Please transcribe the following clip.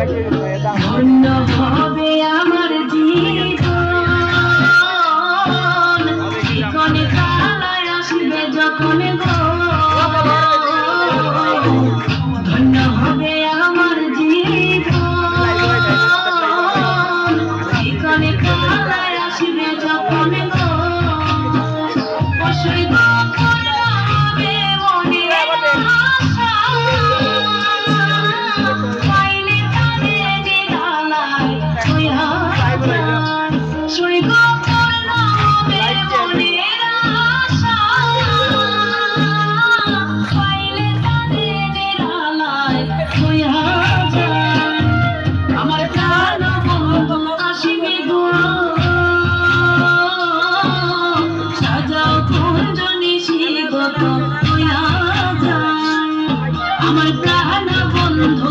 ধন্য হবে আমার জীবন, কনে কালায় আসবে যখন গো, ধন্য হবে আমার জীবন, কনে কালায় আসবে যখন গো, অবশ্যই গো হবে মনের আশা, পাইলে তাদের নিরালায় হইয়া যায়, সৈগ পূর্ণ হবে মনের আশা, পাইলে তাদের নিরালায় হইয়া